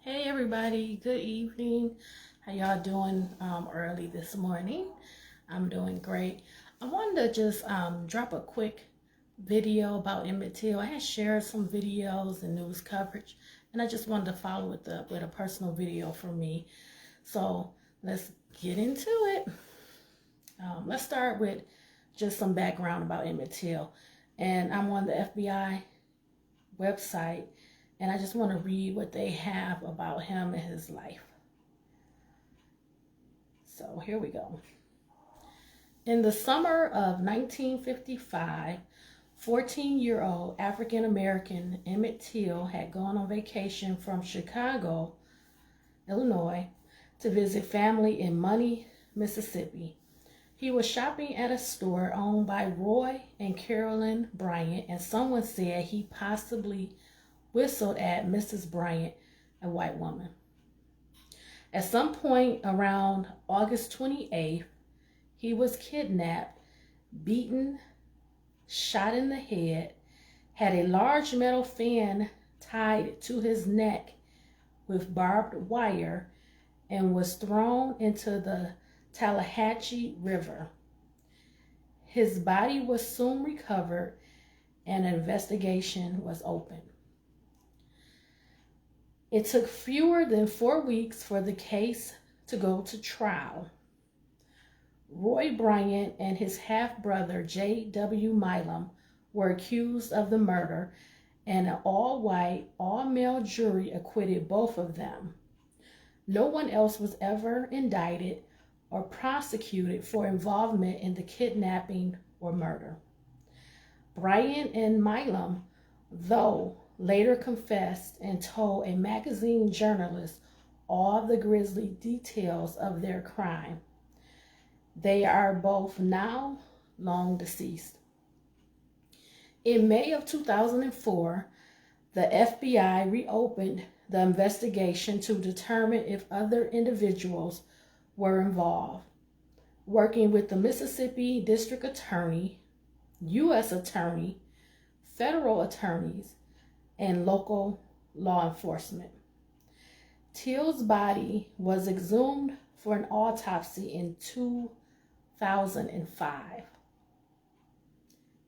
Hey everybody, good evening. How y'all doing early this morning? I'm doing great. I wanted to just drop a quick video about Emmett Till. I had shared some videos and news coverage, and I just wanted to follow it up with a personal video for me. So let's get into it. Let's start with just some background about Emmett Till. And I'm on the FBI website, and I just want to read what they have about him and his life. So here we go. In the summer of 1955, 14-year-old African-American Emmett Till had gone on vacation from Chicago, Illinois, to visit family in Money, Mississippi. He was shopping at a store owned by Roy and Carolyn Bryant, and someone said he possibly whistled at Mrs. Bryant, a white woman. At some point around August 28th, he was kidnapped, beaten, shot in the head, had a large metal fan tied to his neck with barbed wire, and was thrown into the Tallahatchie River. His body was soon recovered and an investigation was opened. It took fewer than 4 weeks for the case to go to trial. Roy Bryant and his half-brother J.W. Milam were accused of the murder, and an all-white, all-male jury acquitted both of them. No one else was ever indicted or prosecuted for involvement in the kidnapping or murder. Bryant and Milam, though, later confessed and told a magazine journalist all the grisly details of their crime. They are both now long deceased. In May of 2004, the FBI reopened the investigation to determine if other individuals were involved, working with the Mississippi District Attorney, U.S. Attorney, federal attorneys, and local law enforcement. Till's body was exhumed for an autopsy in 2005.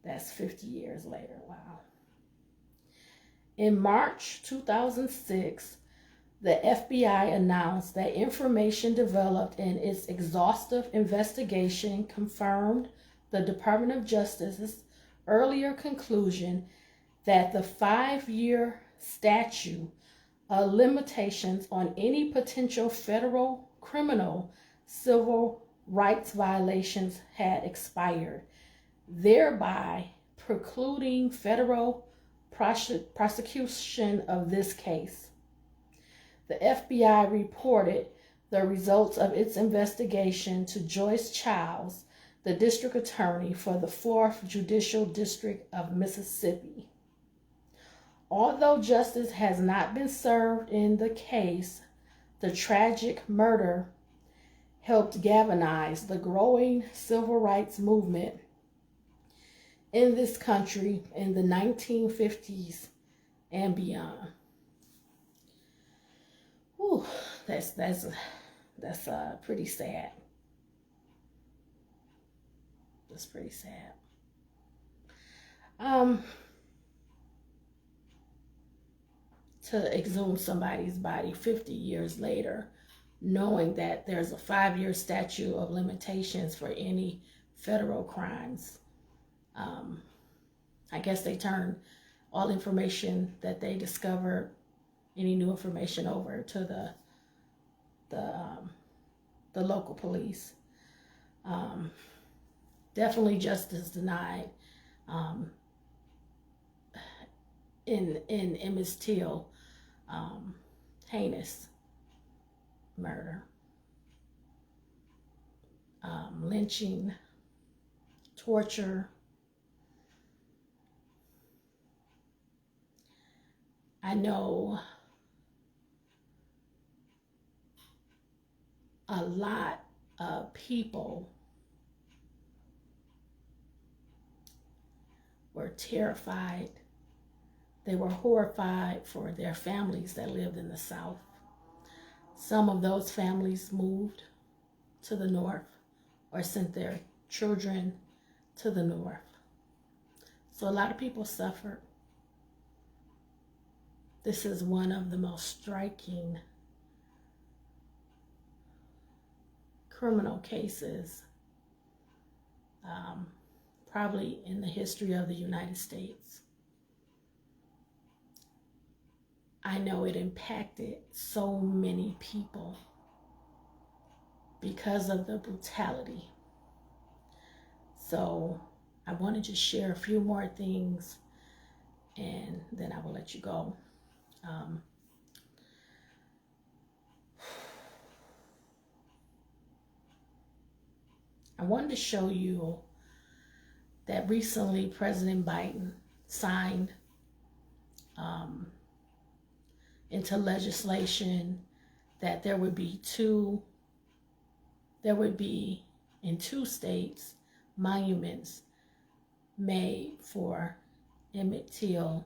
That's 50 years later. Wow. In March 2006, the FBI announced that information developed in its exhaustive investigation confirmed the Department of Justice's earlier conclusion that the 5-year statute of limitations on any potential federal criminal civil rights violations had expired, thereby precluding federal prosecution of this case. The FBI reported the results of its investigation to Joyce Childs, the district attorney for the 4th Judicial District of Mississippi. Although justice has not been served in the case, the tragic murder helped galvanize the growing civil rights movement in this country in the 1950s and beyond. Whew, that's pretty sad. That's pretty sad. To exhume somebody's body 50 years later, knowing that there's a 5-year statute of limitations for any federal crimes. I guess they turned all information that they discovered, any new information, over to the local police. Definitely justice denied in Emmett Till heinous murder, lynching, torture. I know a lot of people were terrified. They were horrified for their families that lived in the South. Some of those families moved to the north or sent their children to the north. So a lot of people suffered. This is one of the most striking criminal cases probably in the history of the United States. I know it impacted so many people because of the brutality. So I want to just share a few more things and then I will let you go. I wanted to show you that recently President Biden signed into legislation that there would be in 2 states monuments made for Emmett Till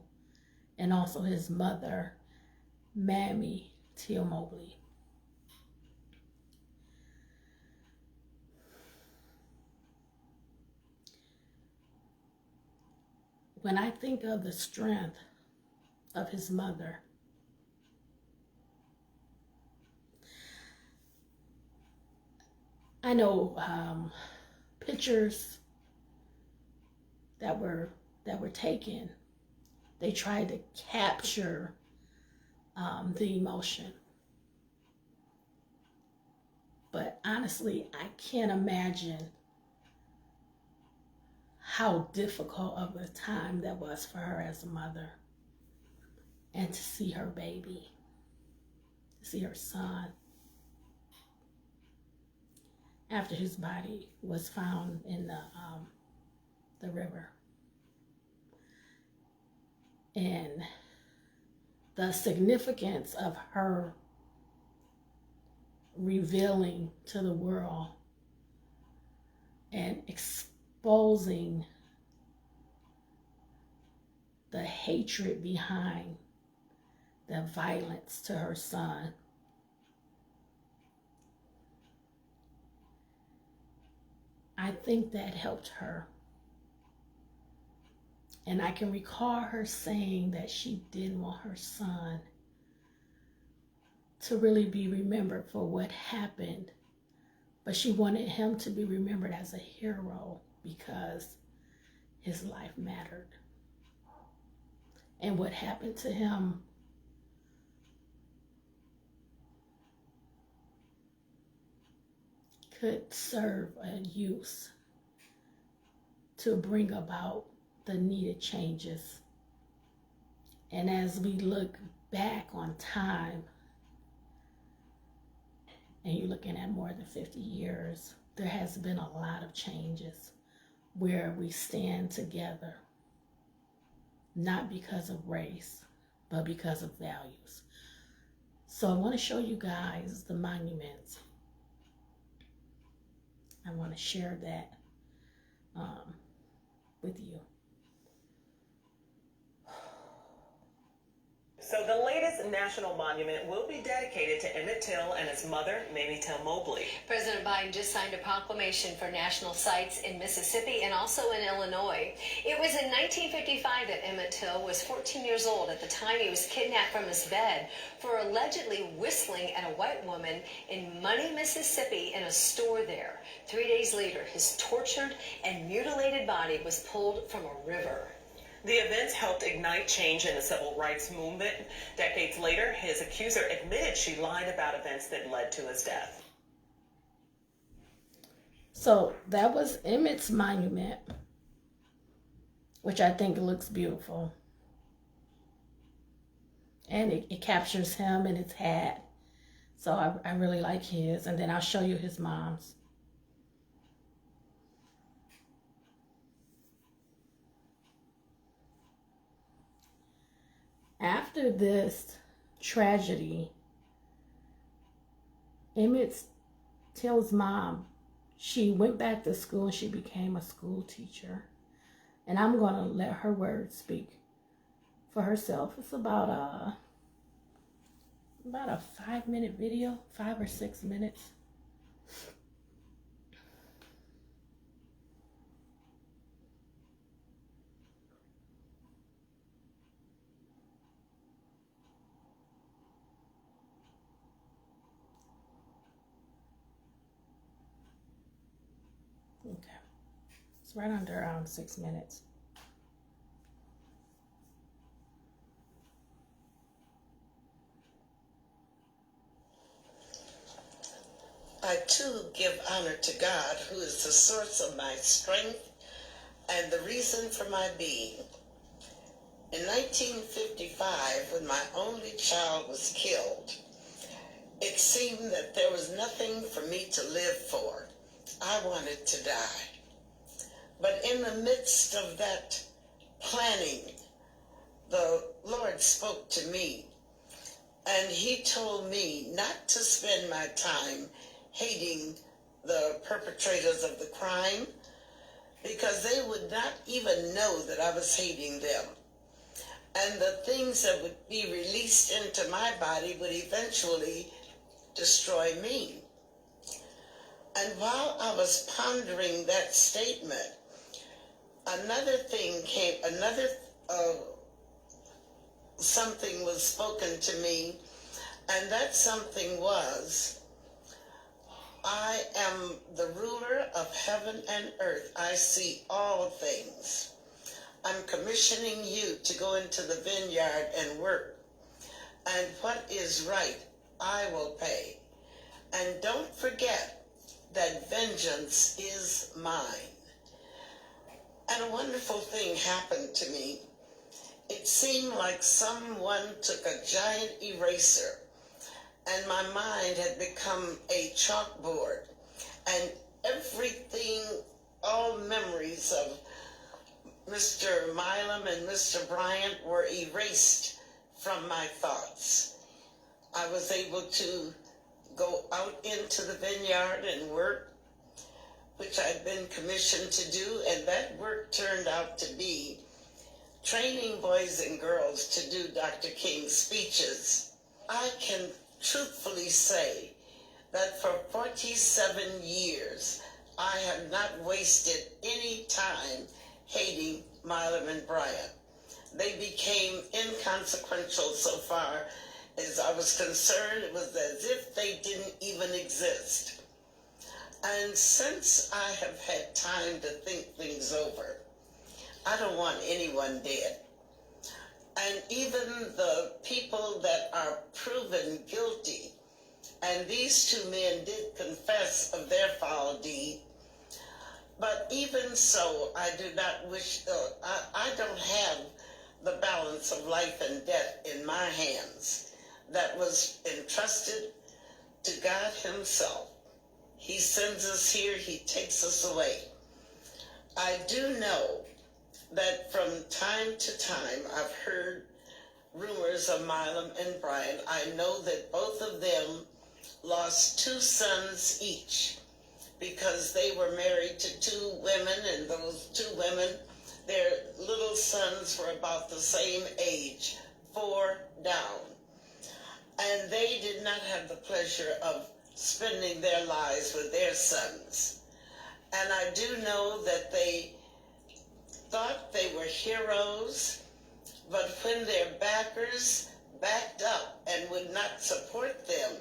and also his mother, Mamie Till-Mobley. When I think of the strength of his mother, I know pictures that were taken, they tried to capture the emotion. But honestly, I can't imagine how difficult of a time that was for her as a mother. And to see her baby, to see her son, after his body was found in the river. And the significance of her revealing to the world and exposing the hatred behind the violence to her son. I think that helped her. And I can recall her saying that she didn't want her son to really be remembered for what happened, but she wanted him to be remembered as a hero because his life mattered. And what happened to him could serve a use to bring about the needed changes. And as we look back on time, and you're looking at more than 50 years, there has been a lot of changes where we stand together, not because of race, but because of values. So I want to show you guys the monuments. I want to share that with you. So the latest national monument will be dedicated to Emmett Till and his mother, Mamie Till-Mobley. President Biden just signed a proclamation for national sites in Mississippi and also in Illinois. It was in 1955 that Emmett Till was 14 years old. At the time, he was kidnapped from his bed for allegedly whistling at a white woman in Money, Mississippi, in a store there. 3 days later, his tortured and mutilated body was pulled from a river. The events helped ignite change in the civil rights movement. Decades later, his accuser admitted she lied about events that led to his death. So that was Emmett's monument, which I think looks beautiful. And it captures him in his hat. So I really like his. And then I'll show you his mom's. After this tragedy, Emmett Till's mom, she went back to school and she became a school teacher. And I'm going to let her words speak for herself. It's about about a 5-minute video, 5 or 6 minutes. Okay, it's right under 6 minutes. I too give honor to God, who is the source of my strength and the reason for my being. In 1955, when my only child was killed, it seemed that there was nothing for me to live for. I wanted to die. But in the midst of that planning, the Lord spoke to me, and he told me not to spend my time hating the perpetrators of the crime, because they would not even know that I was hating them. And the things that would be released into my body would eventually destroy me. And while I was pondering that statement, another thing came, something was spoken to me, and that something was, I am the ruler of heaven and earth. I see all things. I'm commissioning you to go into the vineyard and work. And what is right, I will pay. And don't forget that vengeance is mine. And a wonderful thing happened to me. It seemed like someone took a giant eraser, and my mind had become a chalkboard, and everything, all memories of Mr. Milam and Mr. Bryant were erased from my thoughts. I was able to go out into the vineyard and work, which I'd been commissioned to do, and that work turned out to be training boys and girls to do Dr. King's speeches. I can truthfully say that for 47 years, I have not wasted any time hating Milam and Bryant. They became inconsequential so far as I was concerned. It was as if they didn't even exist. And since I have had time to think things over, I don't want anyone dead. And even the people that are proven guilty, and these two men did confess of their foul deed, but even so, I do not wish, I don't have the balance of life and death in my hands that was entrusted to God himself. He sends us here, he takes us away. I do know that from time to time I've heard rumors of Milam and Bryant. I know that both of them lost 2 sons each because they were married to 2 women, and those 2 women, their little sons were about the same age, 4 down. And they did not have the pleasure of spending their lives with their sons. And I do know that they thought they were heroes, but when their backers backed up and would not support them,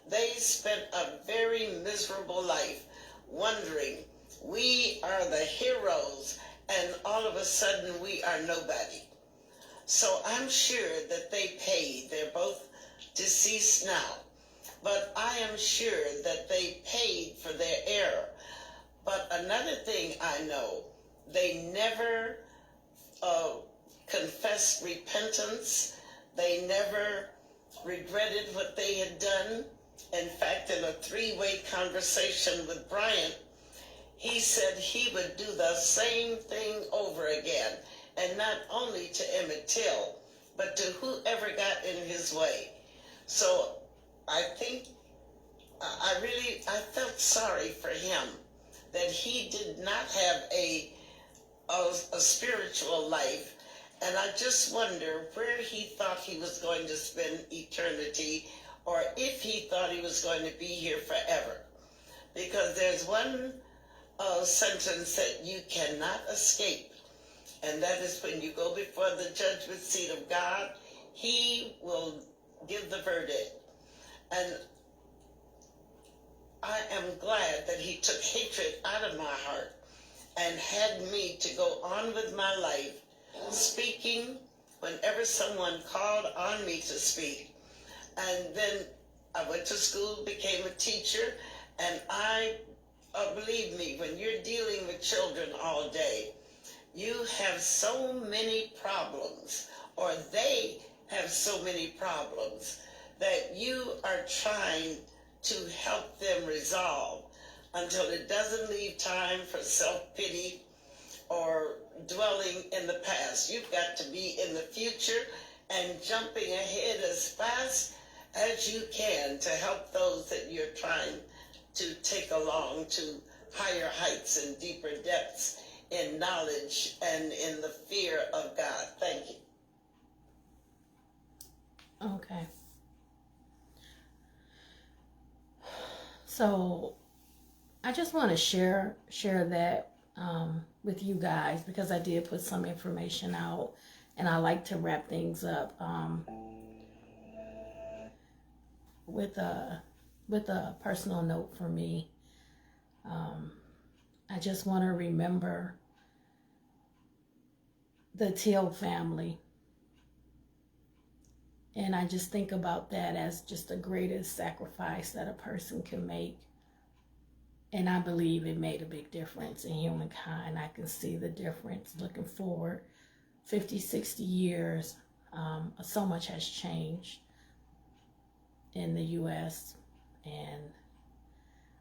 they spent a very miserable life wondering, we are the heroes, and all of a sudden we are nobody. So I'm sure that they paid. They're both deceased now, but I am sure that they paid for their error. But another thing I know, they never confessed repentance. They never regretted what they had done. In fact, in a 3-way conversation with Bryant, he said he would do the same thing over again, and not only to Emmett Till, but to whoever got in his way. So I think I felt sorry for him that he did not have a spiritual life, And I just wonder where he thought he was going to spend eternity, or if he thought he was going to be here forever. Because there's one sentence that you cannot escape, and that is when you go before the judgment seat of God, he will give the verdict. And I am glad that he took hatred out of my heart and had me to go on with my life, speaking whenever someone called on me to speak. And then I went to school, became a teacher, and believe me, when you're dealing with children all day, you have so many problems, or they have so many problems, that you are trying to help them resolve until it doesn't leave time for self-pity or dwelling in the past. You've got to be in the future and jumping ahead as fast as you can to help those that you're trying to take along to higher heights and deeper depths in knowledge and in the fear of God. Thank you. Okay. So I just want to share that with you guys, because I did put some information out, and I like to wrap things up with a personal note for me. I just want to remember the Till family. And I just think about that as just the greatest sacrifice that a person can make. And I believe it made a big difference in humankind. I can see the difference looking forward 50, 60 years. So much has changed in the U.S. And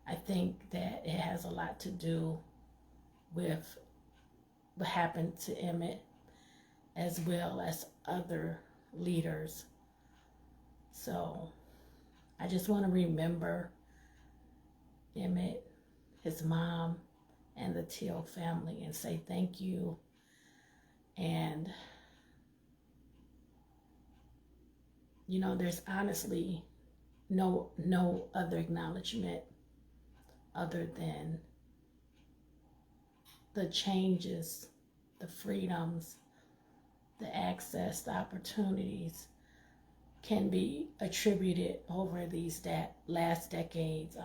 I think that it has a lot to do with what happened to Emmett, as well as other leaders. So I just want to remember Emmett, his mom, and the Till family, and say thank you. And you know, there's honestly no other acknowledgement other than the changes, the freedoms, the access, the opportunities can be attributed over these last decades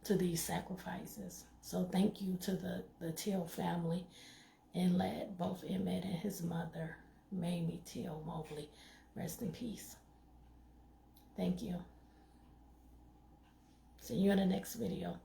to these sacrifices. So thank you to the Till family, and let both Emmett and his mother, Mamie Till-Mobley, rest in peace. Thank you. See you in the next video.